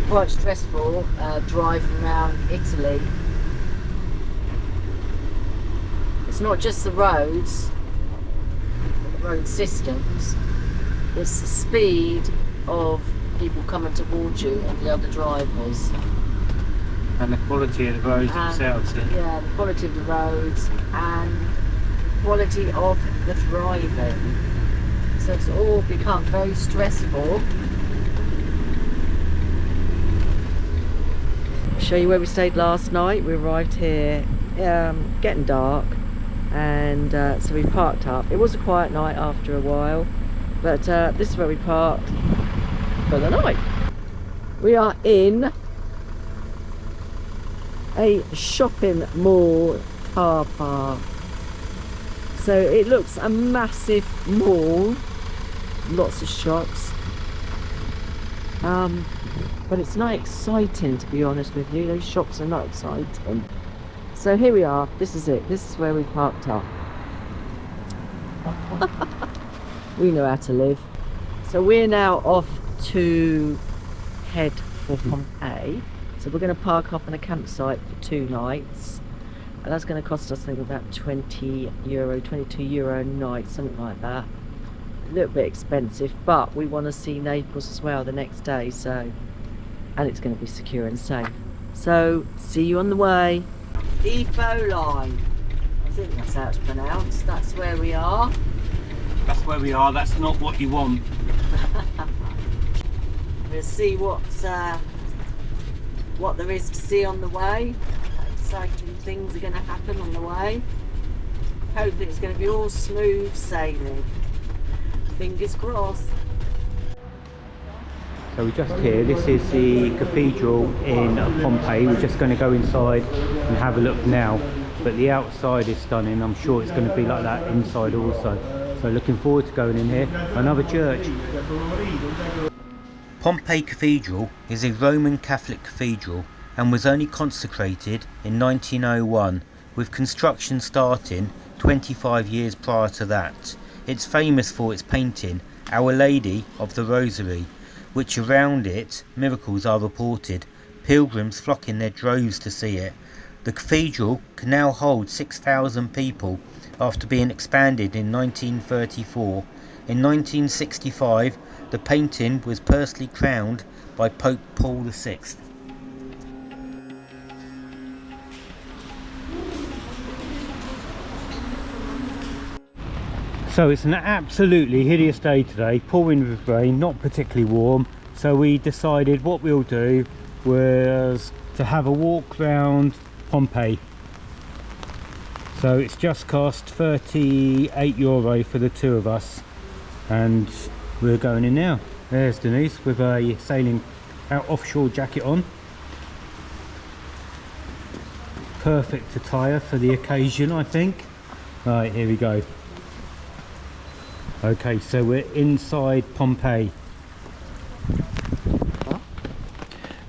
quite stressful driving around Italy. It's not just the roads, the road systems, it's the speed of people coming towards you and the other drivers. And the quality of the roads themselves. Yeah, the quality of the roads and the quality of the driving. So it's all become very stressful. Show you where we stayed last night. We arrived here getting dark, and so we parked up. It was a quiet night after a while, but this is where we parked for the night. We are in a shopping mall car park. So it looks a massive mall, lots of shops, but it's not exciting, to be honest with you. Those shops are not exciting. So here we are, this is it, this is where we parked up. We know how to live. So we're now off to head for Pompeii. So we're going to park up on a campsite for 2 nights, and that's going to cost us, I think, about €20, €22 a night, something like that. A little bit expensive, but we want to see Naples as well the next day, so, and it's going to be secure and safe. So see you on the way. Depot line, I think that's how it's pronounced. That's where we are. That's where we are. That's not what you want. We'll see what there is to see on the way. Exciting things are going to happen on the way. Hopefully it's going to be all smooth sailing. Fingers crossed. So we're just here. This is the cathedral in Pompeii. We're just going to go inside and have a look now. But the outside is stunning. I'm sure it's going to be like that inside also. So looking forward to going in here. Another church. Pompeii Cathedral is a Roman Catholic cathedral and was only consecrated in 1901, with construction starting 25 years prior to that. It's famous for its painting, Our Lady of the Rosary, which around it miracles are reported, pilgrims flock in their droves to see it. The cathedral can now hold 6,000 people after being expanded in 1934. In 1965, the painting was personally crowned by Pope Paul VI. So it's an absolutely hideous day today, pouring with rain, not particularly warm. So we decided what we'll do was to have a walk around Pompeii. So it's just cost €38 for the 2 of us, and we're going in now. There's Denise with a sailing out offshore jacket on. Perfect attire for the occasion, I think. Right, here we go. Okay, so we're inside Pompeii.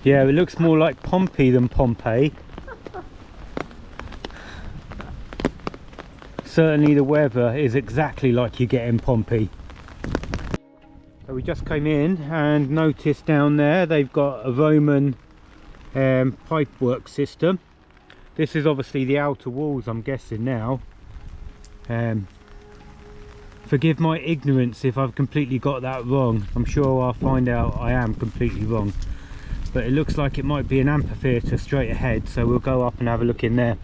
Yeah, it looks more like Pompey than Pompeii. Certainly the weather is exactly like you get in Pompeii. So we just came in and noticed down there they've got a Roman pipework system. This is obviously the outer walls, I'm guessing now. Forgive my ignorance if I've completely got that wrong. I'm sure I'll find out I am completely wrong. But it looks like it might be an amphitheater straight ahead, so we'll go up and have a look in there.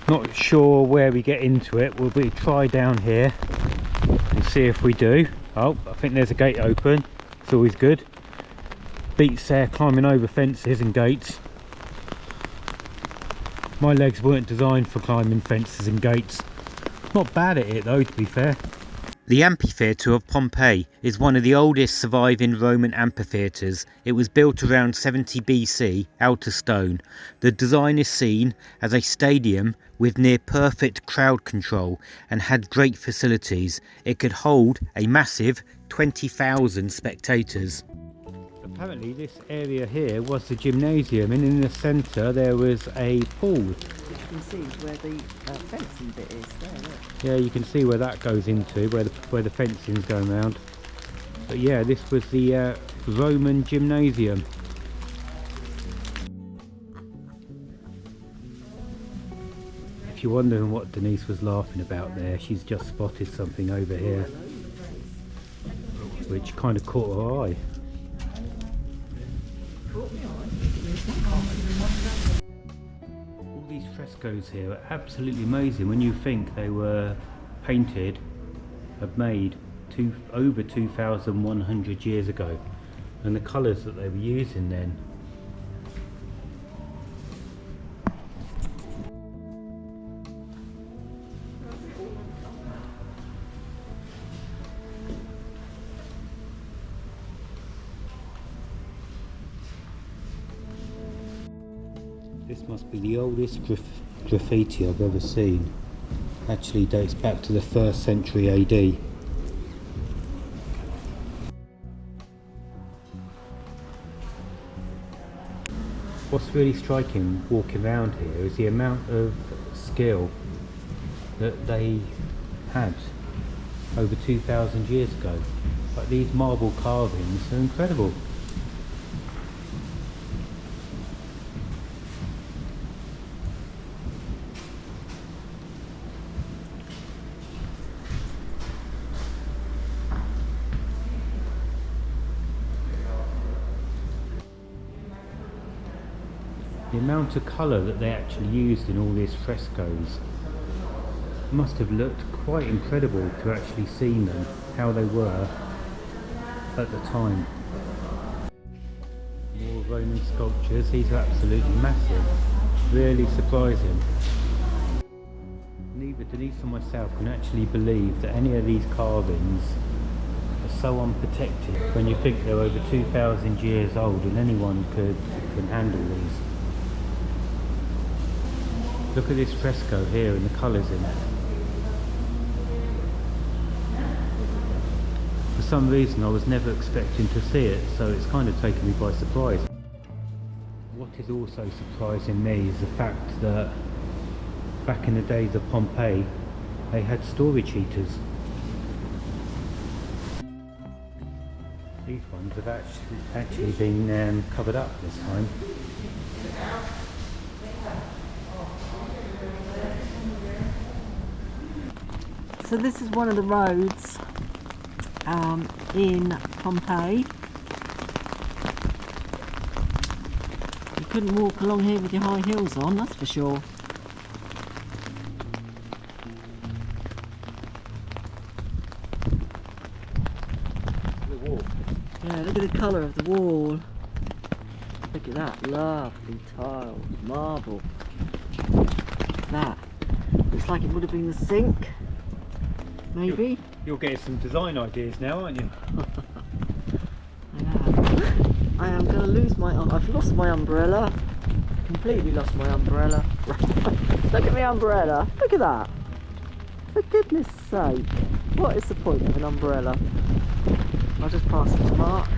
Not sure where we get into it. We'll try down here and see if we do. Oh, I think there's a gate open. It's always good. Beats climbing over fences and gates. My legs weren't designed for climbing fences and gates. Not bad at it though, to be fair. The Amphitheater of Pompeii is one of the oldest surviving Roman amphitheatres. It was built around 70 BC out of stone. The design is seen as a stadium with near perfect crowd control and had great facilities. It could hold a massive 20,000 spectators. Apparently this area here was the gymnasium, and in the centre there was a pool. You can see where the fencing bit is there, look. Yeah, you can see where that goes into, where the fencing's going round. But yeah, this was the Roman gymnasium. If you're wondering what Denise was laughing about there, she's just spotted something over here which kind of caught her eye. All these frescoes here are absolutely amazing when you think they were painted and made over 2,100 years ago, and the colours that they were using then. This must be the oldest graffiti I've ever seen. Actually dates back to the 1st century AD. What's really striking walking around here is the amount of skill that they had over 2,000 years ago. Like these marble carvings are incredible. The amount of colour that they actually used in all these frescoes must have looked quite incredible to actually see them, how they were at the time. More Roman sculptures, these are absolutely massive, really surprising. Neither Denise or myself can actually believe that any of these carvings are so unprotected when you think they're over 2,000 years old and anyone can handle these. Look at this fresco here and the colours in it. For some reason I was never expecting to see it, so it's kind of taken me by surprise. What is also surprising me is the fact that back in the days of Pompeii they had storage heaters. These ones have actually been covered up this time. So this is one of the roads in Pompeii. You couldn't walk along here with your high heels on, that's for sure. The wall. Yeah, look at the colour of the wall. Look at that, lovely tiled marble. That looks like it would have been the sink. Maybe. You're getting some design ideas now, aren't you? I am going to lose my... I've lost my umbrella. Completely lost my umbrella. Look at my umbrella. Look at that. For goodness sake. What is the point of an umbrella? I'll just pass it to Mark.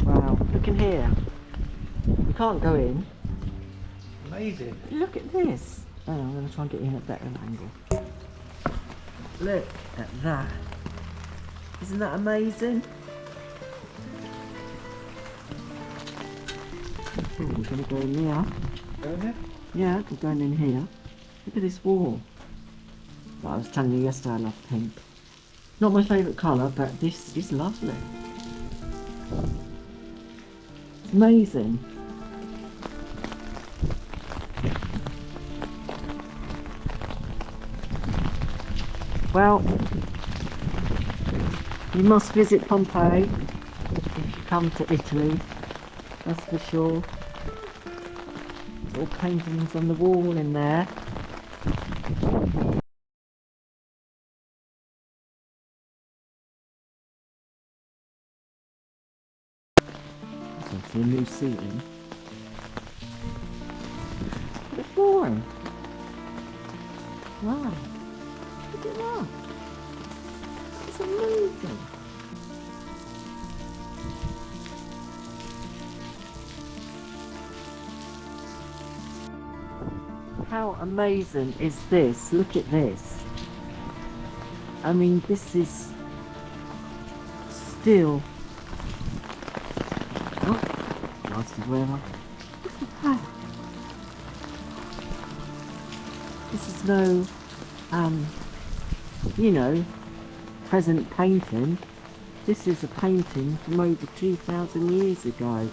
Wow. Look in here. We can't go in. Amazing. Look at this. Oh, I'm going to try and get in at a better angle. Look at that. Isn't that amazing? Oh, we're going to go in here. Go in there? Yeah, we're going in here. Look at this wall. Well, I was telling you yesterday I love pink. Not my favourite colour, but this is lovely. Amazing. Well, you must visit Pompeii if you come to Italy, that's for sure. There's all paintings on the wall in there. That's a new ceiling. Look at the flooring. Wow. Look at that. It's amazing. How amazing is this? Look at this. I mean, this is still bastard, where am I? This is no, you know, present painting. This is a painting from over 2,000 years ago.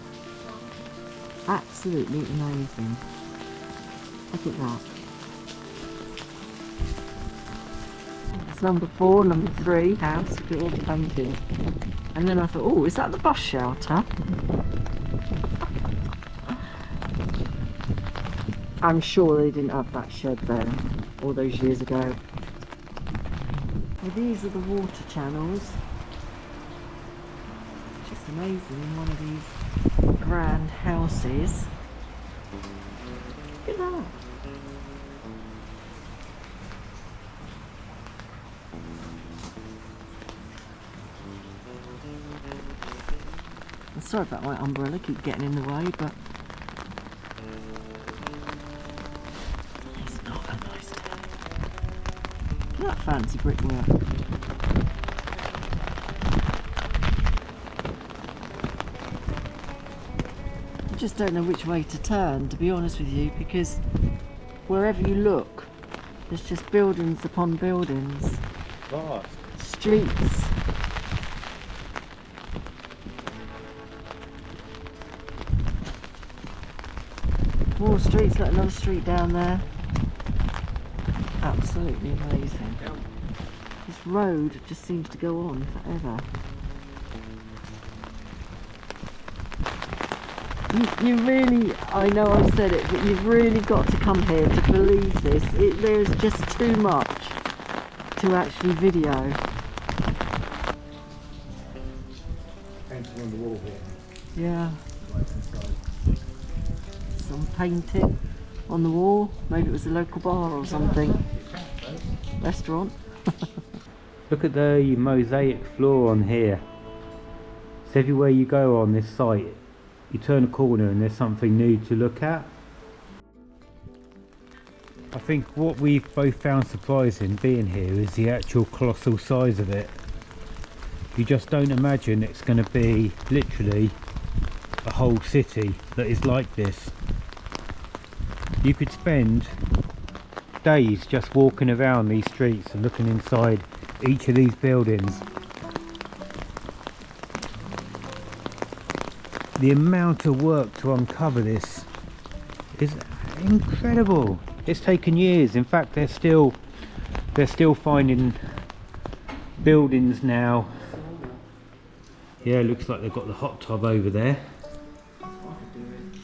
Absolutely amazing. Look at that. It's number 4, number 3 house. Look at all the paintings. And then I thought, oh, is that the bus shelter? I'm sure they didn't have that shed there all those years ago. Well, these are the water channels. Just amazing in one of these grand houses. Look at that. I'm sorry about my umbrella, keep getting in the way, but it's not a nice day. Look at that fancy brickwork. I just don't know which way to turn, to be honest with you, because wherever you look, there's just buildings upon buildings. Vast. Streets. More streets, like another street down there. Absolutely amazing. This road just seems to go on forever. You really, I know I've said it, but you've really got to come here to believe this. There's just too much to actually video. Painting on the wall here. Yeah. Some painting on the wall. Maybe it was a local bar or something. Restaurant. Look at the mosaic floor on here. It's everywhere you go on this site. You turn a corner and there's something new to look at. I think what we've both found surprising being here is the actual colossal size of it. You just don't imagine it's going to be literally a whole city that is like this. You could spend days just walking around these streets and looking inside each of these buildings. The amount of work to uncover this is incredible. It's taken years. In fact, they're still finding buildings now. Yeah, looks like they've got the hot tub over there.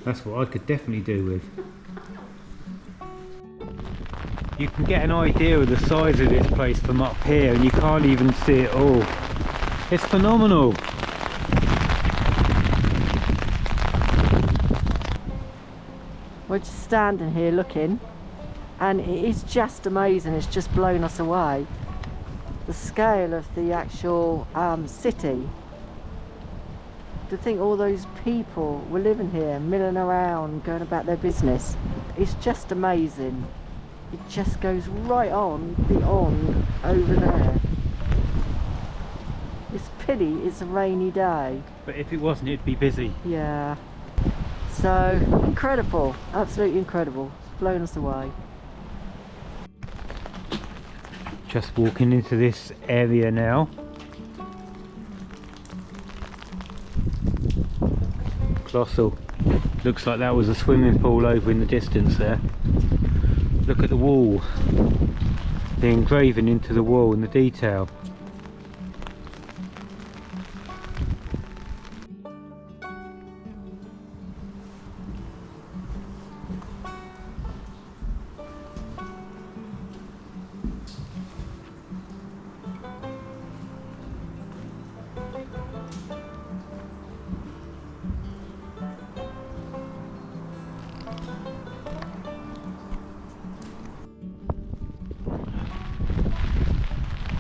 That's what I could definitely do with. You can get an idea of the size of this place from up here and you can't even see it all. It's phenomenal. We're just standing here looking, and it is just amazing. It's just blown us away. The scale of the actual city. To think all those people were living here, milling around, going about their business. It's just amazing. It just goes right on beyond over there. It's pity it's a rainy day. But if it wasn't, it'd be busy. Yeah. So incredible, absolutely incredible. It's blown us away. Just walking into this area now. Colossal. Looks like that was a swimming pool over in the distance there. Look at the wall. The engraving into the wall and the detail.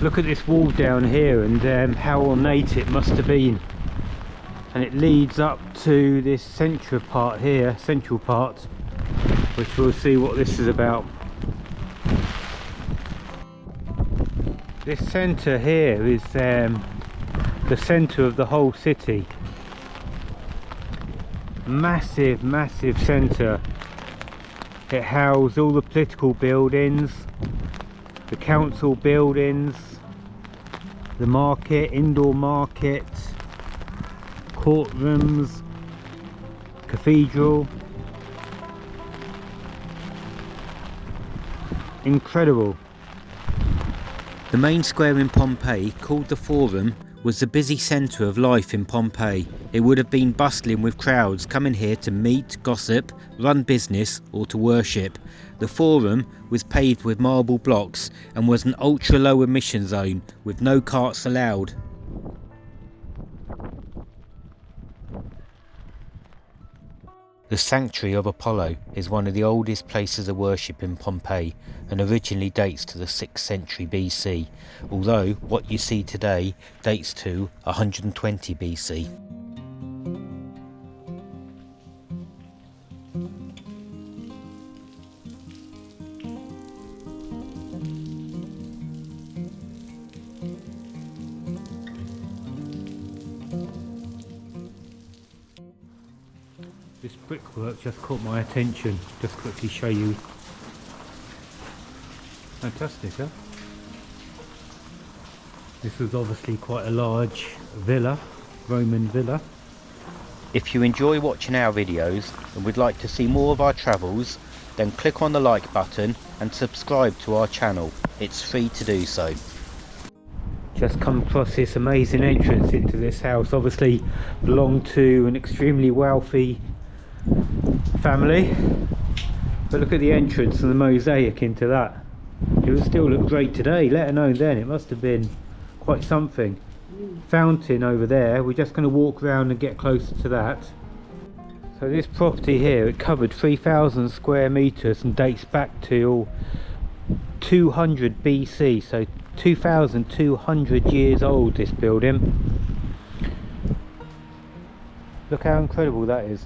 Look at this wall down here and how ornate it must have been. And it leads up to this central part here, which we'll see what this is about. This centre here is the centre of the whole city. massive, massive centre. It housed all the political buildings, the council buildings, the market, indoor market, courtrooms, cathedral. Incredible. The main square in Pompeii, called the Forum, was the busy centre of life in Pompeii. It would have been bustling with crowds coming here to meet, gossip, run business or to worship. The Forum was paved with marble blocks and was an ultra low emission zone with no carts allowed. The Sanctuary of Apollo is one of the oldest places of worship in Pompeii and originally dates to the 6th century BC, although what you see today dates to 120 BC. This brickwork just caught my attention. Just quickly show you. Fantastic, huh? This was obviously quite a large villa, Roman villa. If you enjoy watching our videos and would like to see more of our travels, then click on the like button and subscribe to our channel. It's free to do so. Just come across this amazing entrance into this house. Obviously belonged to an extremely wealthy family, but look at the entrance and the mosaic into that. It would still look great today, let alone then. It must have been quite something. Fountain over there. We're just going to walk around and get closer to that. So this property here, it covered 3,000 square meters and dates back to 200 BC, so 2,200 years old, this building. Look how incredible that is.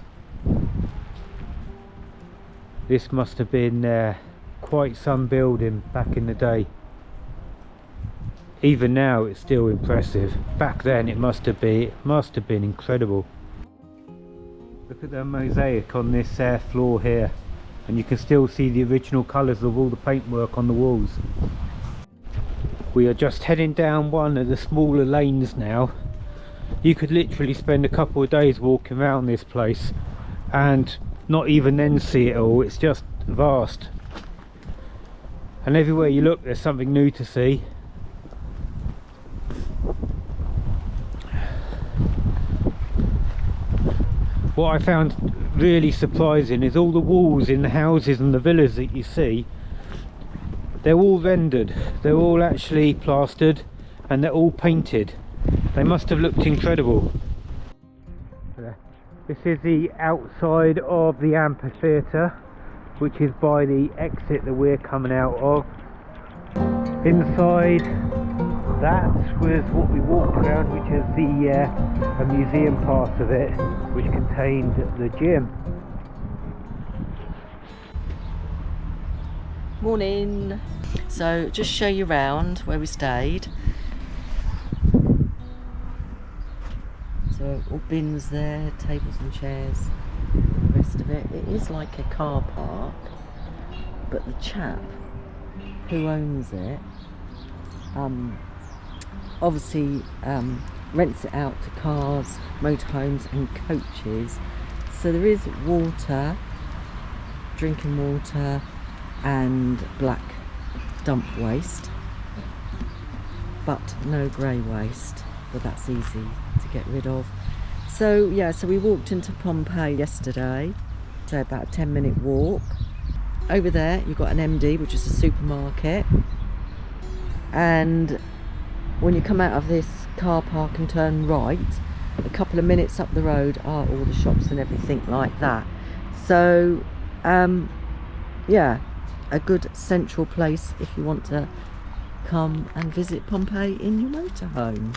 This must have been quite some building back in the day. Even now it's still impressive. Back then it must have been incredible. Look at the mosaic on this floor here, and you can still see the original colours of all the paintwork on the walls. We are just heading down one of the smaller lanes now. You could literally spend a couple of days walking around this place and not even then see it all. It's just vast, and everywhere you look there's something new to see. What I found really surprising is all the walls in the houses and the villas that you see, they're all rendered, they're all actually plastered, and they're all painted. They must have looked incredible. This is the outside of the amphitheater, which is by the exit that we're coming out of. Inside that was what we walked around, which is the a museum part of it, which contained the gym. Morning. So just show you around where we stayed. So all bins there, tables and chairs, the rest of it. It is like a car park, but the chap who owns it obviously rents it out to cars, motorhomes and coaches. So there is water, drinking water and black dump waste, but no grey waste, but that's easy to get rid of. So yeah, so we walked into Pompeii yesterday, so about a 10-minute walk. Over there you've got an MD, which is a supermarket, and when you come out of this car park and turn right, a couple of minutes up the road are all the shops and everything like that. So yeah, a good central place if you want to come and visit Pompeii in your motorhome.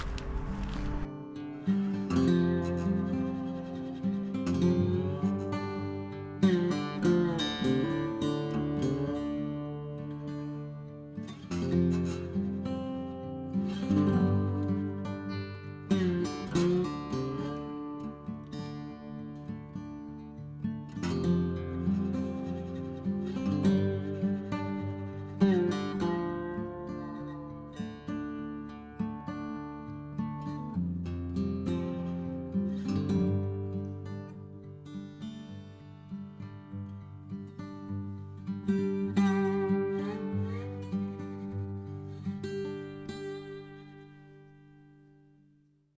you.